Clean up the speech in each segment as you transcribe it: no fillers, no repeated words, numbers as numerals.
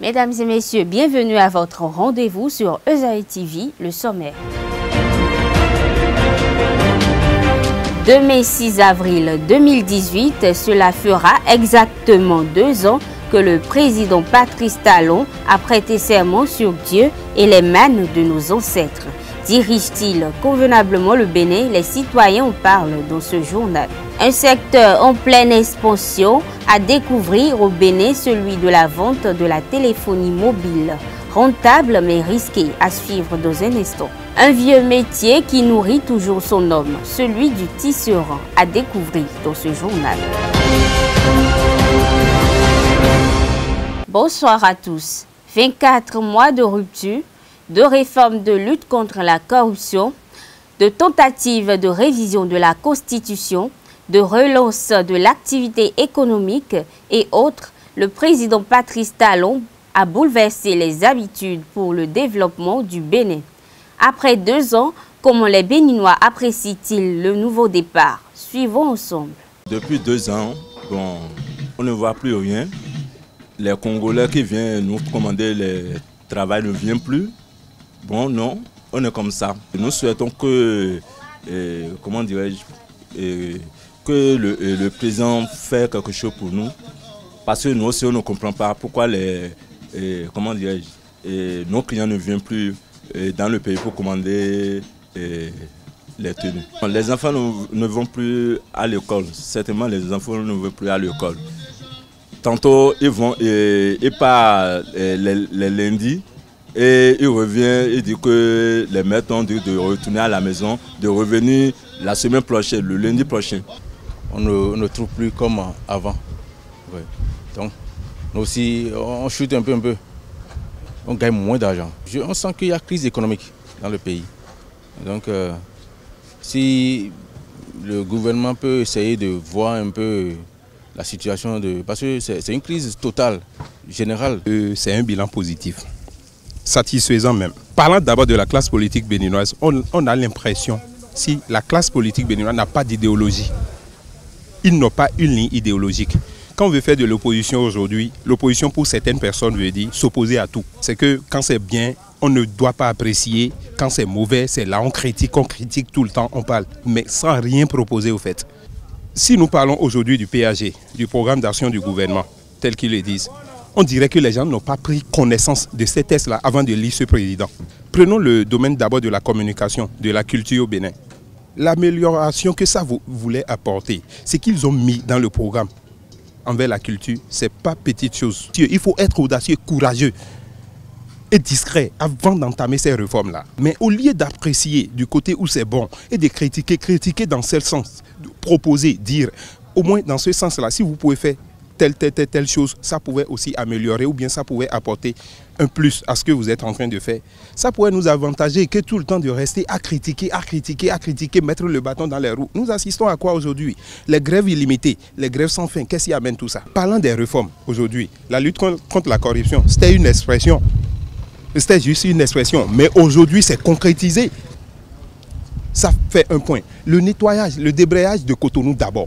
Mesdames et messieurs, bienvenue à votre rendez-vous sur Esaïe TV, le sommaire. Demain 6 avril 2018, cela fera exactement 2 ans que le président Patrice Talon a prêté serment sur Dieu et les mannes de nos ancêtres. Dirige-t-il convenablement le Bénin? Les citoyens en parlent dans ce journal. Un secteur en pleine expansion à découvrir au Bénin, celui de la vente de la téléphonie mobile. Rentable mais risqué, à suivre dans un instant. Un vieux métier qui nourrit toujours son homme, celui du tisserand, à découvrir dans ce journal. Bonsoir à tous. 24 mois de rupture, de réformes de lutte contre la corruption, de tentatives de révision de la Constitution, de relance de l'activité économique et autres, le président Patrice Talon a bouleversé les habitudes pour le développement du Bénin. Après 2 ans, comment les Béninois apprécient-ils le nouveau départ? Suivons ensemble. Depuis 2 ans, on ne voit plus rien. Les Congolais qui viennent nous commander le travail ne viennent plus. Bon, non, on est comme ça. Nous souhaitons que, comment dirais-je, que le président fasse quelque chose pour nous. Parce que nous aussi, on ne comprend pas pourquoi comment dirais-je, nos clients ne viennent plus dans le pays pour commander les tenues. Les enfants ne vont plus à l'école. Certainement, les enfants ne vont plus à l'école. Tantôt, ils vont et pas les lundis. Et il revient, il dit que les maîtres ont dit de retourner à la maison, de revenir la semaine prochaine, le lundi prochain. On ne trouve plus comme avant. Ouais. Donc, nous aussi, on chute un peu. On gagne moins d'argent. On sent qu'il y a crise économique dans le pays. Donc, si le gouvernement peut essayer de voir un peu la situation, parce que c'est une crise totale, générale. C'est un bilan positif. Satisfaisant même. Parlant d'abord de la classe politique béninoise, on a l'impression, si la classe politique béninoise n'a pas d'idéologie, ils n'ont pas une ligne idéologique. Quand on veut faire de l'opposition aujourd'hui, l'opposition pour certaines personnes veut dire s'opposer à tout. C'est que quand c'est bien, on ne doit pas apprécier. Quand c'est mauvais, c'est là on critique tout le temps, on parle, mais sans rien proposer au fait. Si nous parlons aujourd'hui du PAG, du programme d'action du gouvernement, tel qu'ils le disent, on dirait que les gens n'ont pas pris connaissance de ces tests-là avant de lire ce président. Prenons le domaine d'abord de la communication, de la culture au Bénin. L'amélioration que ça voulait apporter, c'est qu'ils ont mis dans le programme envers la culture, ce n'est pas petite chose. Il faut être audacieux, courageux et discret avant d'entamer ces réformes-là. Mais au lieu d'apprécier du côté où c'est bon et de critiquer dans ce sens, proposer, dire, au moins dans ce sens-là, si vous pouvez faire telle chose, ça pouvait aussi améliorer ou bien ça pouvait apporter un plus à ce que vous êtes en train de faire. Ça pourrait nous avantager que tout le temps de rester à critiquer, mettre le bâton dans les roues. Nous assistons à quoi aujourd'hui? Les grèves illimitées, les grèves sans fin, qu'est-ce qui amène tout ça? Parlant des réformes aujourd'hui, la lutte contre la corruption, c'était une expression. C'était juste une expression, mais aujourd'hui c'est concrétisé. Ça fait un point. Le nettoyage, le débrayage de Cotonou d'abord.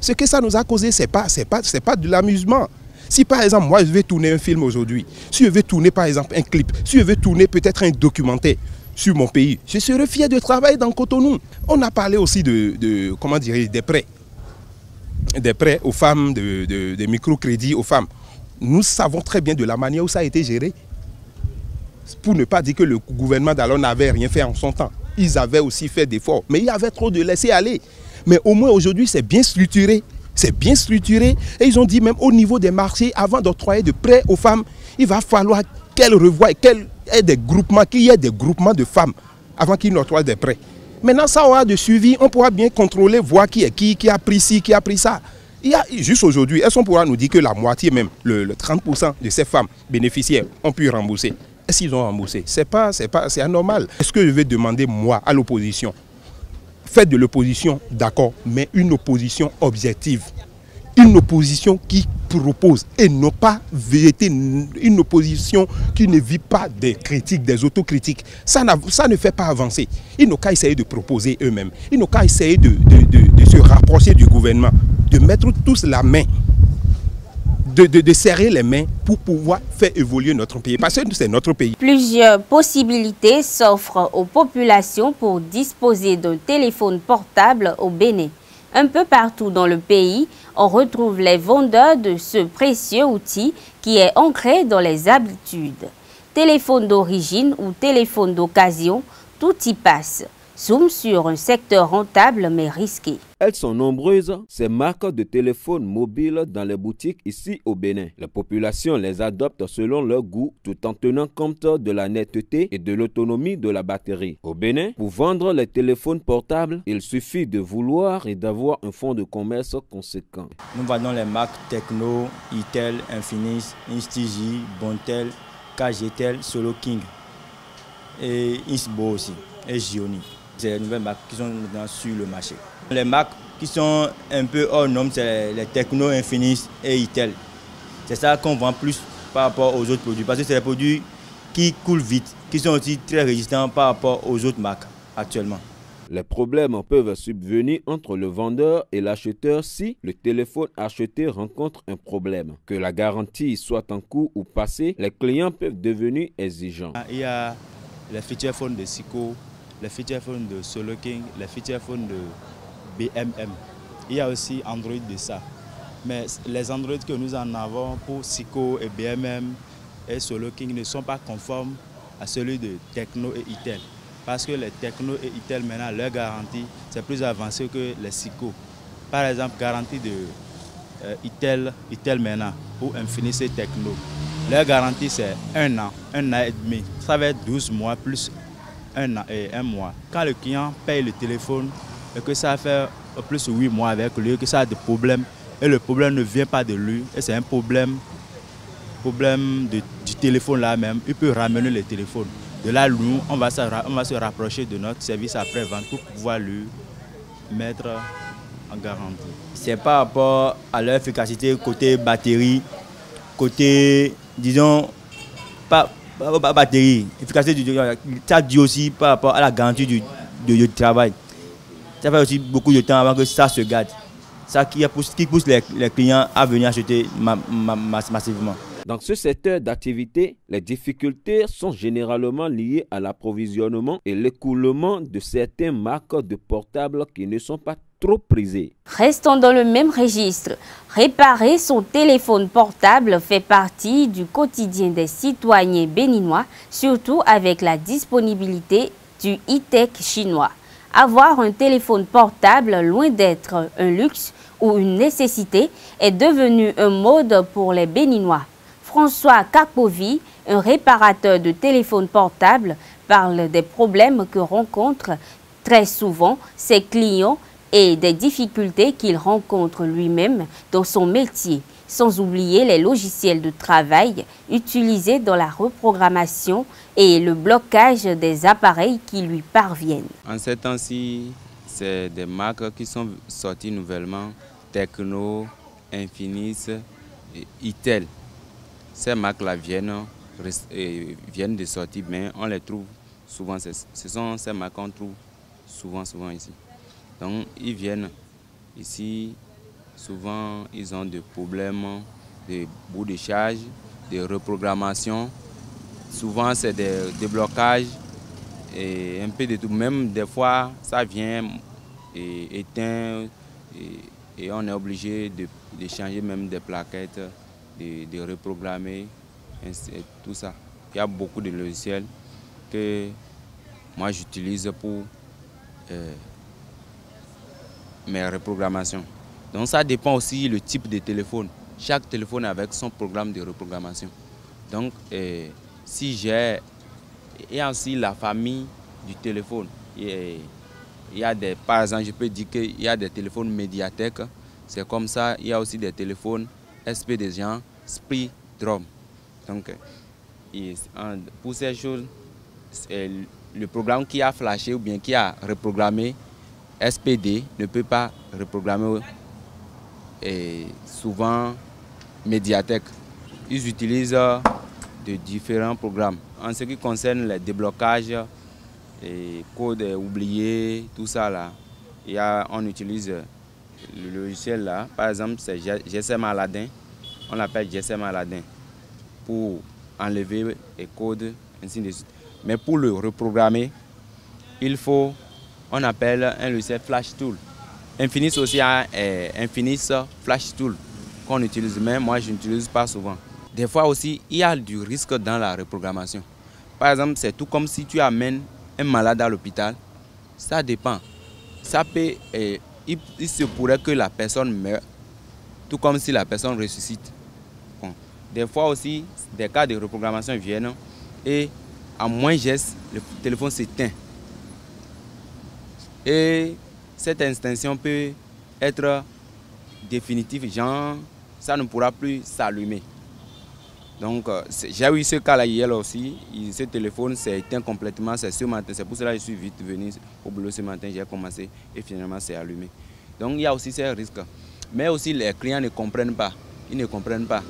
Ce que ça nous a causé, ce n'est pas de l'amusement. Si par exemple, moi je vais tourner un film aujourd'hui, si je vais tourner par exemple un clip, si je vais tourner peut-être un documentaire sur mon pays, je serais fier de travailler dans Cotonou. On a parlé aussi comment dire, des prêts. Des prêts aux femmes, des microcrédits aux femmes. Nous savons très bien de la manière où ça a été géré. Pour ne pas dire que le gouvernement d'alors n'avait rien fait en son temps. Ils avaient aussi fait d'efforts, mais il y avait trop de laisser aller. Mais au moins aujourd'hui, c'est bien structuré. C'est bien structuré. Et ils ont dit même au niveau des marchés, avant d'octroyer de prêts aux femmes, il va falloir qu'elles revoient, qu'il y ait des groupements de femmes avant qu'ils n'octroient des prêts. Maintenant, ça aura de suivi. On pourra bien contrôler, voir qui est qui a pris ci, qui a pris ça. Il y a, juste aujourd'hui, est-ce qu'on pourra nous dire que la moitié même, le 30% de ces femmes bénéficiaires ont pu rembourser? Est-ce qu'ils ont remboursé? C'est anormal. Est-ce que je vais demander, moi, à l'opposition? Faites de l'opposition, d'accord, mais une opposition objective. Une opposition qui propose et non pas vérité, une opposition qui ne vit pas des critiques, des autocritiques. Ça ne fait pas avancer. Ils n'ont qu'à essayer de proposer eux-mêmes. Ils n'ont qu'à essayer de se rapprocher du gouvernement, de mettre tous la main de serrer les mains pour pouvoir faire évoluer notre pays. Parce que c'est notre pays. Plusieurs possibilités s'offrent aux populations pour disposer d'un téléphone portable au Bénin. Un peu partout dans le pays, on retrouve les vendeurs de ce précieux outil qui est ancré dans les habitudes. Téléphone d'origine ou téléphone d'occasion, tout y passe. Zoom sur un secteur rentable mais risqué. Elles sont nombreuses, ces marques de téléphones mobiles dans les boutiques ici au Bénin. La population les adopte selon leur goût tout en tenant compte de la netteté et de l'autonomie de la batterie. Au Bénin, pour vendre les téléphones portables, il suffit de vouloir et d'avoir un fonds de commerce conséquent. Nous vendons les marques Tecno, Itel, Infinis, Instigi, Bontel, KGTEL, Solo King et Insbo aussi et Gioni. C'est les nouvelles marques qui sont maintenant sur le marché. Les marques qui sont un peu hors normes, c'est les Tecno, Infinis et Itel. C'est ça qu'on vend plus par rapport aux autres produits. Parce que c'est des produits qui coulent vite, qui sont aussi très résistants par rapport aux autres marques actuellement. Les problèmes peuvent subvenir entre le vendeur et l'acheteur si le téléphone acheté rencontre un problème. Que la garantie soit en cours ou passée, les clients peuvent devenir exigeants. Il y a les feature phones de Seiko, les feature phones de Solo King, les feature phones de BMM. Il y a aussi Android de ça. Mais les Android que nous en avons pour Seiko et BMM et Solo King ne sont pas conformes à celui de Tecno et Itel. Parce que les Tecno et Itel, maintenant, leur garantie, c'est plus avancé que les Seiko. Par exemple, garantie de Itel maintenant, ou Infinis et Tecno. Leur garantie, c'est 1 an et demi. Ça va être 12 mois plus 1 an et 1 mois. Quand le client paye le téléphone et que ça fait plus de 8 mois avec lui, que ça a des problèmes, et le problème ne vient pas de lui, et c'est un problème du téléphone là même, il peut ramener le téléphone. De là, nous, on va se rapprocher de notre service après-vente pour pouvoir lui mettre en garantie. C'est par rapport à leur efficacité côté batterie, côté, disons, pas batterie, efficacité, ça dit aussi par rapport à la garantie du travail. Ça fait aussi beaucoup de temps avant que ça se gâte. Ça qui pousse les clients à venir acheter massivement. Dans ce secteur d'activité, les difficultés sont généralement liées à l'approvisionnement et l'écoulement de certaines marques de portables qui ne sont pas trop prisées. Restons dans le même registre. Réparer son téléphone portable fait partie du quotidien des citoyens béninois, surtout avec la disponibilité du e-tech chinois. Avoir un téléphone portable, loin d'être un luxe ou une nécessité, est devenu un mode pour les Béninois. François Kakovi, un réparateur de téléphones portables, parle des problèmes que rencontrent très souvent ses clients et des difficultés qu'il rencontre lui-même dans son métier, sans oublier les logiciels de travail utilisés dans la reprogrammation et le blocage des appareils qui lui parviennent. En ces temps-ci, c'est des marques qui sont sorties nouvellement, Tecno, Infinis et Itel. Ces marques-là viennent de sortir, mais on les trouve souvent. Ce sont ces marques qu'on trouve souvent ici. Donc ils viennent ici, souvent ils ont des problèmes de bout de charge, de reprogrammation. Souvent c'est des déblocages et un peu de tout. Même des fois ça vient éteint et on est obligé de changer même des plaquettes, de reprogrammer, tout ça. Il y a beaucoup de logiciels que moi j'utilise pour mes reprogrammations. Donc ça dépend aussi du type de téléphone. Chaque téléphone avec son programme de reprogrammation. Donc si j'ai... Il y a aussi la famille du téléphone. Il y a des, par exemple, je peux dire qu'il y a des téléphones Mediatek. C'est comme ça. Il y a aussi des téléphones SP des gens, Spree, Drum. Donc pour ces choses, le programme qui a flashé ou bien qui a reprogrammé SPD ne peut pas reprogrammer souvent Mediatek. Ils utilisent de différents programmes. En ce qui concerne les déblocages, et codes oubliés, tout ça là, on utilise le logiciel là. Par exemple, c'est GSM Aladdin on l'appelle GSM Aladdin, pour enlever les codes, ainsi de suite. Mais pour le reprogrammer, il faut, on appelle un logiciel Flash Tool. Infinis aussi a Infinis Flash Tool qu'on utilise, mais moi je n'utilise pas souvent. Des fois aussi, il y a du risque dans la reprogrammation. Par exemple, c'est tout comme si tu amènes un malade à l'hôpital. Ça dépend. Ça peut, il se pourrait que la personne meure, tout comme si la personne ressuscite. Bon. Des fois aussi, des cas de reprogrammation viennent et à moins geste, le téléphone s'éteint. Et cette extinction peut être définitive, genre ça ne pourra plus s'allumer. Donc j'ai eu ce cas-là hier aussi, ce téléphone s'est éteint complètement, c'est ce matin, c'est pour cela que je suis vite venu au boulot ce matin, j'ai commencé et finalement c'est allumé. Donc il y a aussi ces risques. Mais aussi les clients ne comprennent pas, ils ne comprennent pas.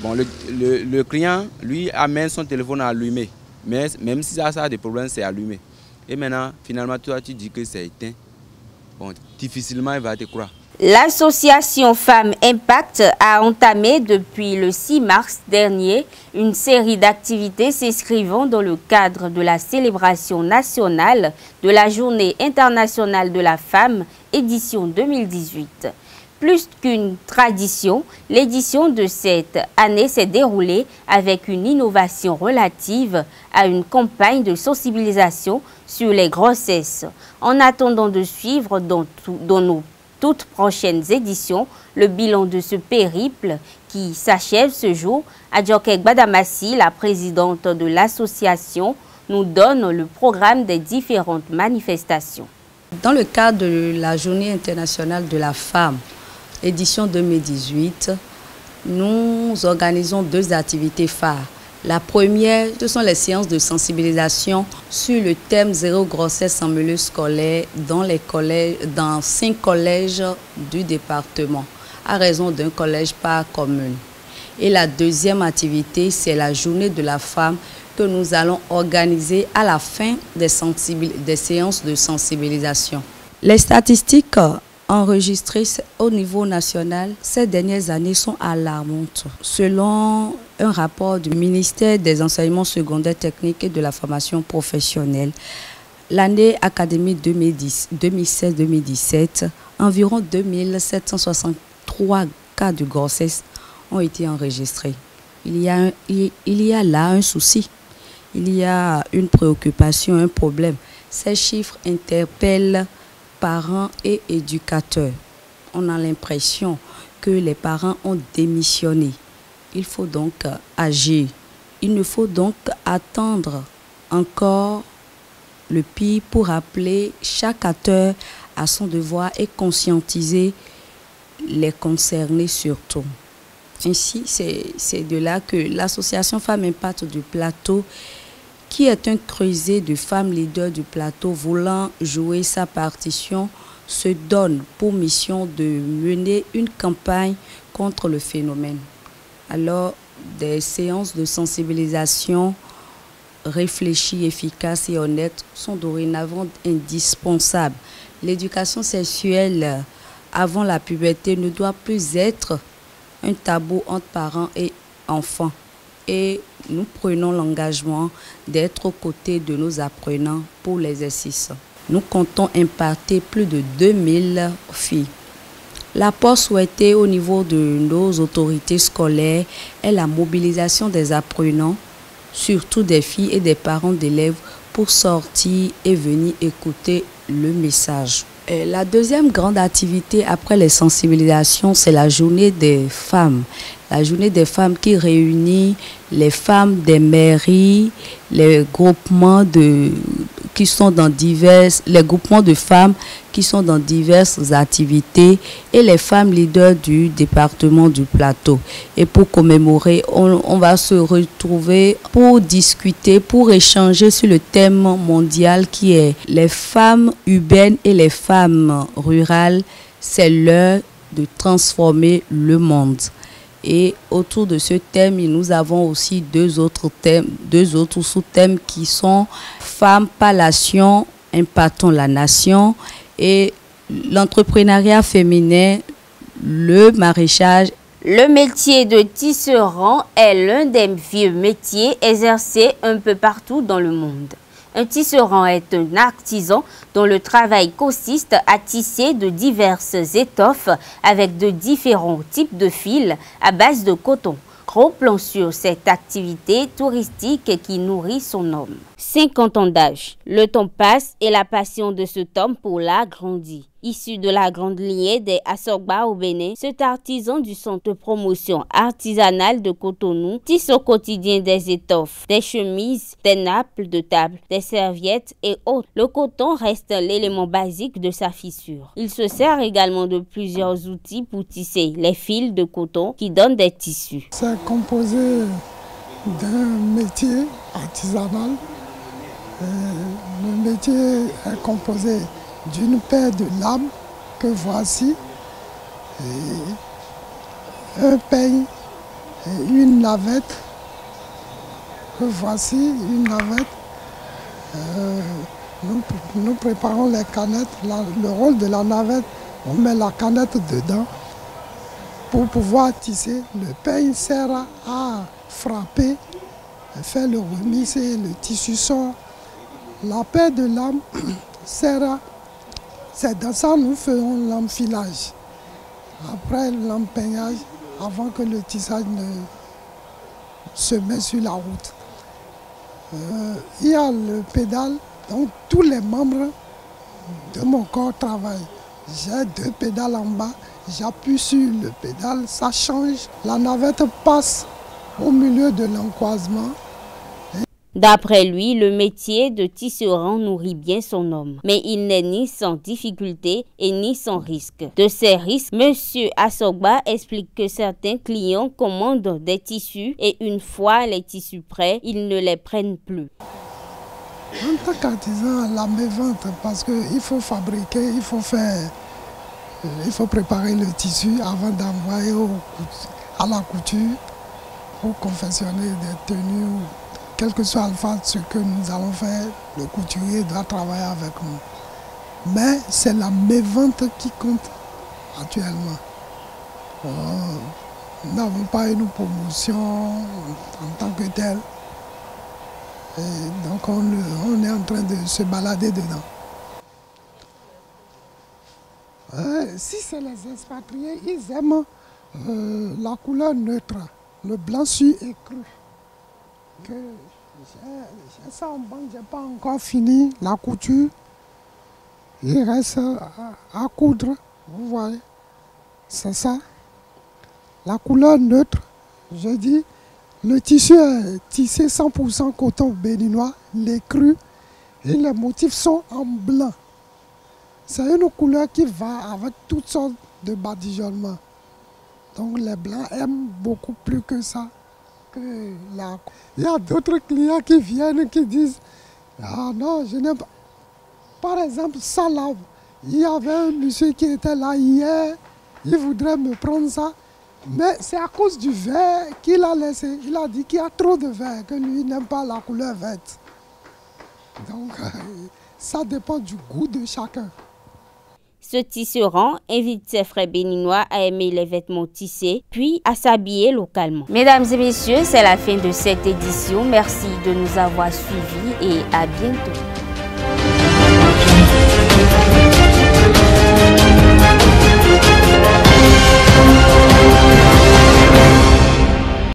Bon, le client, lui, amène son téléphone allumé, mais même si ça a des problèmes, c'est allumé. Et maintenant, finalement, toi, tu dis que c'est éteint. Bon, difficilement, il va te croire. L'association Femmes Impact a entamé depuis le 6 mars dernier une série d'activités s'inscrivant dans le cadre de la célébration nationale de la Journée internationale de la femme, édition 2018. Plus qu'une tradition, l'édition de cette année s'est déroulée avec une innovation relative à une campagne de sensibilisation sur les grossesses. En attendant de suivre dans nos toutes prochaines éditions le bilan de ce périple qui s'achève ce jour, Adjokek Badamassi, la présidente de l'association, nous donne le programme des différentes manifestations. Dans le cadre de la Journée internationale de la femme, édition 2018, nous organisons 2 activités phares. La première, ce sont les séances de sensibilisation sur le thème zéro grossesse en milieu scolaire dans 5 collèges du département, à raison d'un collège par commune. Et la deuxième activité, c'est la journée de la femme que nous allons organiser à la fin des séances de sensibilisation. Les statistiques enregistrées au niveau national ces dernières années sont alarmantes. Selon un rapport du ministère des Enseignements secondaires techniques et de la formation professionnelle, l'année académique 2016-2017, environ 2763 cas de grossesse ont été enregistrés. Il y a là un souci, il y a une préoccupation, un problème. Ces chiffres interpellent parents et éducateurs. On a l'impression que les parents ont démissionné. Il faut donc agir. Il ne faut donc attendre encore le pire pour rappeler chaque acteur à son devoir et conscientiser les concernés surtout. Ainsi, c'est de là que l'association Femmes Impact du Plateau, qui est un creuset de femmes leaders du plateau voulant jouer sa partition, se donne pour mission de mener une campagne contre le phénomène. Alors, des séances de sensibilisation réfléchies, efficaces et honnêtes sont dorénavant indispensables. L'éducation sexuelle avant la puberté ne doit plus être un tabou entre parents et enfants. Et nous prenons l'engagement d'être aux côtés de nos apprenants pour l'exercice. Nous comptons imparter plus de 2000 filles. L'apport souhaité au niveau de nos autorités scolaires est la mobilisation des apprenants, surtout des filles et des parents d'élèves, pour sortir et venir écouter le message. Et la deuxième grande activité après les sensibilisations, c'est la journée des femmes. La journée des femmes qui réunit les femmes des mairies, les groupements de femmes qui sont dans diverses activités et les femmes leaders du département du Plateau. Et pour commémorer, on va se retrouver pour discuter, pour échanger sur le thème mondial qui est les femmes urbaines et les femmes rurales. C'est l'heure de transformer le monde. Et autour de ce thème, nous avons aussi deux autres sous-thèmes qui sont Femmes par l'action, impactons la nation, et l'entrepreneuriat féminin, le maraîchage Le métier de tisserand est l'un des vieux métiers exercés un peu partout dans le monde. Un tisserand est un artisan dont le travail consiste à tisser de diverses étoffes avec de différents types de fils à base de coton. Gros plan sur cette activité touristique qui nourrit son homme. 50 ans d'âge. Le temps passe et la passion de cet homme pour l'art grandit. Issu de la grande lignée des Assogba au Bénin, cet artisan du centre de promotion artisanale de Cotonou tisse au quotidien des étoffes, des chemises, des nappes de table, des serviettes et autres. Le coton reste l'élément basique de sa fissure. Il se sert également de plusieurs outils pour tisser les fils de coton qui donnent des tissus. C'est composé d'un métier artisanal. Le métier est composé d'une paire de lames que voici, et un peigne et une navette que voici, une navette. Nous préparons les canettes. Le rôle de la navette, on met la canette dedans pour pouvoir tisser. Le peigne sert à frapper, faire le remise et le tissu sort. La paire de lames sert à... C'est dans ça que nous faisons l'enfilage. Après l'empeignage, avant que le tissage ne se mette sur la route. Il y a le pédale, donc tous les membres de mon corps travaillent. J'ai 2 pédales en bas, j'appuie sur le pédale, ça change. La navette passe au milieu de l'encroisement. D'après lui, le métier de tisserand nourrit bien son homme, mais il n'est ni sans difficulté et ni sans risque. De ces risques, M. Assogba explique que certains clients commandent des tissus et une fois les tissus prêts, ils ne les prennent plus. En tant qu'artisan, la mévente, parce qu'il faut fabriquer, il faut préparer le tissu avant d'envoyer à la couture pour confectionner des tenues. Quel que soit ce que nous allons faire, le couturier doit travailler avec nous. Mais c'est la mévente qui compte actuellement. Nous n'avons pas une promotion en tant que telle. Et donc on est en train de se balader dedans. Si c'est les expatriés, ils aiment la couleur neutre, le blanc sur écru. J'ai ça en banque, je n'ai pas encore fini la couture. Il reste à coudre, vous voyez. C'est ça. La couleur neutre, je dis, le tissu est tissé 100% coton béninois, les crus et les motifs sont en blanc. C'est une couleur qui va avec toutes sortes de badigeonnements. Donc les blancs aiment beaucoup plus que ça. Il y a d'autres clients qui viennent qui disent « Ah non, je n'aime pas ». Par exemple, ça là, il y avait un monsieur qui était là hier, il voudrait me prendre ça, mais c'est à cause du vert qu'il a laissé. Il a dit qu'il y a trop de vert, que lui n'aime pas la couleur verte. Donc, ça dépend du goût de chacun. Ce tisserand invite ses frères béninois à aimer les vêtements tissés, puis à s'habiller localement. Mesdames et messieurs, c'est la fin de cette édition. Merci de nous avoir suivis et à bientôt.